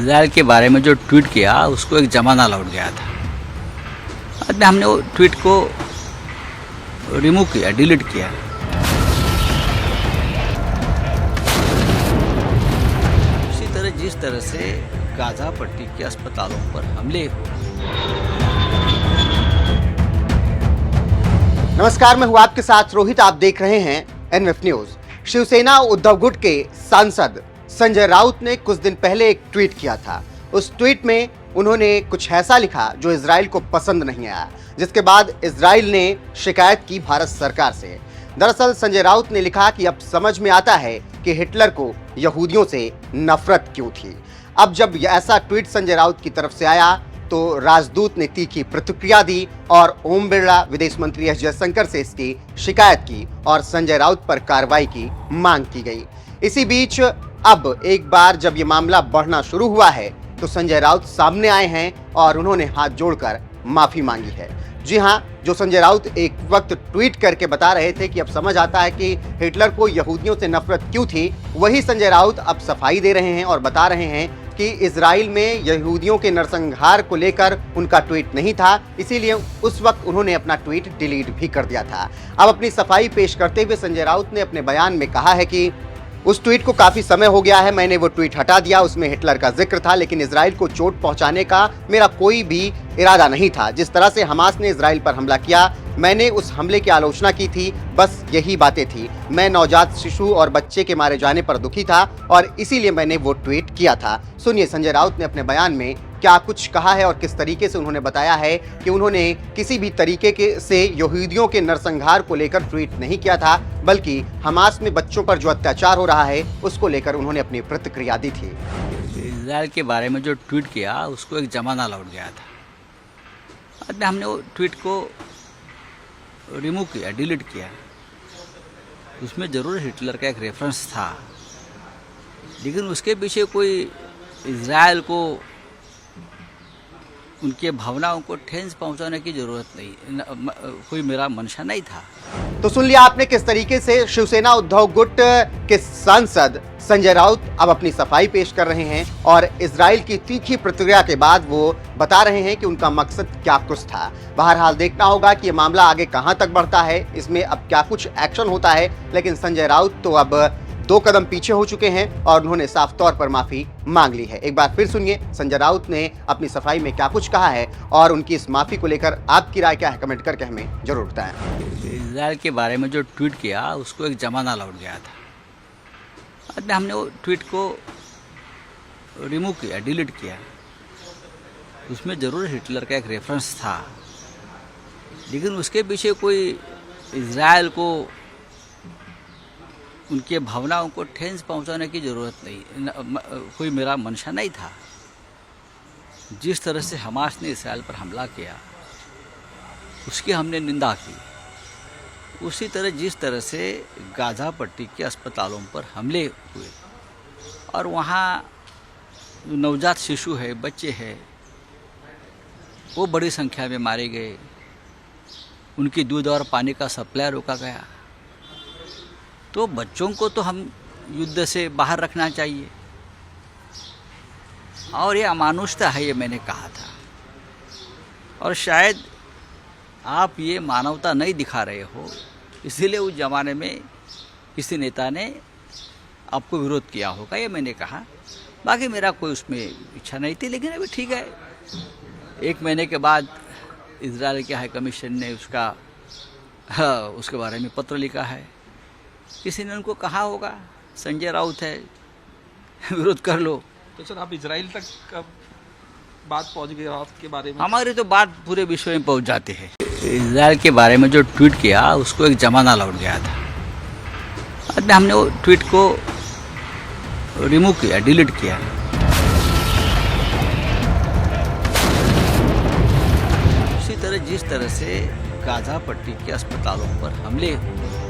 Israel के बारे में जो ट्वीट किया उसको एक जमाना लौट गया था। बाद में हमने वो ट्वीट को रिमूव किया, डिलीट किया। इसी तरह जिस तरह से गाजा पट्टी के अस्पतालों पर हमले हुए। नमस्कार, मैं हूं आपके साथ रोहित। आप देख रहे हैं एनएफ न्यूज। शिवसेना उद्धव गुट के सांसद संजय राउत ने कुछ दिन पहले एक ट्वीट किया था। उस ट्वीट में उन्होंने कुछ ऐसा लिखा जो इजराइल को पसंद नहीं आया, जिसके बाद इजराइल ने शिकायत की भारत सरकार से। दरअसल संजय राउत ने लिखा कि अब समझ में आता है कि हिटलर को यहूदियों से नफरत क्यों थी। अब जब ऐसा ट्वीट संजय राउत की तरफ से आया तो राजदूत ने तीखी प्रतिक्रिया दी और ओम बिरला, विदेश मंत्री एस जयशंकर से इसकी शिकायत की और संजय राउत पर कार्रवाई की मांग की गई। इसी बीच अब एक बार जब ये मामला बढ़ना शुरू हुआ है तो संजय राउत सामने आए हैं और उन्होंने हाथ जोड़कर माफी मांगी है। जी हाँ, जो संजय राउत एक वक्त ट्वीट करके बता रहे थे कि अब समझ आता है कि हिटलर को यहूदियों से नफरत क्यों थी, वही संजय राउत अब सफाई दे रहे हैं और बता रहे हैं कि इजराइल में यहूदियों के नरसंहार को लेकर उनका ट्वीट नहीं था, इसीलिए उस वक्त उन्होंने अपना ट्वीट डिलीट भी कर दिया था। अब अपनी सफाई पेश करते हुए संजय राउत ने अपने बयान में कहा है कि उस ट्वीट को काफी समय हो गया है, मैंने वो ट्वीट हटा दिया। उसमें हिटलर का जिक्र था, लेकिन इजराइल को चोट पहुंचाने का मेरा कोई भी इरादा नहीं था। जिस तरह से हमास ने इजराइल पर हमला किया, मैंने उस हमले की आलोचना की थी, बस यही बातें थी। मैं नवजात शिशु और बच्चे के मारे जाने पर दुखी था और इसीलिए मैंने वो ट्वीट किया था। सुनिए संजय राउत ने अपने बयान में क्या कुछ कहा है और किस तरीके से उन्होंने बताया है कि उन्होंने किसी भी तरीके से यहूदियों के नरसंहार को लेकर ट्वीट नहीं किया था, बल्कि हमास में बच्चों पर जो अत्याचार हो रहा है उसको लेकर उन्होंने अपनी प्रतिक्रिया दी थी। इजराइल के बारे में जो ट्वीट किया उसको एक जमाना लौट गया था। बाद में हमने वो ट्वीट को रिमूव किया, डिलीट किया। उसमें ज़रूर हिटलर का एक रेफरेंस था, लेकिन उसके पीछे कोई इजराइल को, उनके भावनाओं को ठेस पहुंचाने की जरूरत नहीं, कोई मेरा मंशा नहीं था। तो सुन लिया आपने किस तरीके से शिवसेना उद्धव गुट के सांसद संजय राउत अब अपनी सफाई पेश कर रहे हैं और इजराइल की तीखी प्रतिक्रिया के बाद वो बता रहे हैं कि उनका मकसद क्या कुछ था। बहरहाल देखना होगा कि ये मामला आगे कहां तक बढ़ता है, इसमें अब क्या कुछ एक्शन होता है। लेकिन संजय राउत तो अब 2 कदम पीछे हो चुके हैं और उन्होंने साफ तौर पर माफी मांग ली है। एक बार फिर सुनिए संजय राउत ने अपनी सफाई में क्या कुछ कहा है और उनकी इस माफी को लेकर आपकी राय क्या है, कमेंट करके हमें जरूर बताएं। इजराइल के बारे में जो ट्वीट किया उसको एक जमाना लौट गया था। बाद में हमने वो ट्वीट को रिमूव किया, डिलीट किया। उसमें ज़रूर हिटलर का एक रेफरेंस था, लेकिन उसके पीछे कोई इजराइल को, उनके भावनाओं को ठेस पहुंचाने की जरूरत नहीं, कोई मेरा मंशा नहीं था। जिस तरह से हमास ने इस्राइल पर हमला किया उसकी हमने निंदा की। उसी तरह जिस तरह से गाजा पट्टी के अस्पतालों पर हमले हुए और वहाँ नवजात शिशु है, बच्चे हैं, वो बड़ी संख्या में मारे गए, उनकी दूध और पानी का सप्लाई रोका गया, तो बच्चों को तो हम युद्ध से बाहर रखना चाहिए। और ये अमानुषता है, ये मैंने कहा था। और शायद आप ये मानवता नहीं दिखा रहे हो, इसीलिए उस जमाने में किसी नेता ने आपको विरोध किया होगा, ये मैंने कहा। बाकी मेरा कोई उसमें इच्छा नहीं थी, लेकिन अभी ठीक है। 1 महीने के बाद इजराइल के हाई कमीशन ने उसके बारे में पत्र लिखा है। किसी ने उनको कहा होगा संजय राउत है, विरोध कर लो। तो सर आप इजराइल तक कब बात पहुंच गई राउत के बारे में? हमारी तो बात पूरे विश्व में पहुंच जाती है। इजराइल के बारे में जो ट्वीट किया उसको एक जमाना लौट गया था। बाद में हमने वो ट्वीट को रिमूव किया, डिलीट किया। इसी तरह जिस तरह से गाजा पट्टी के अस्पतालों पर हमले हुए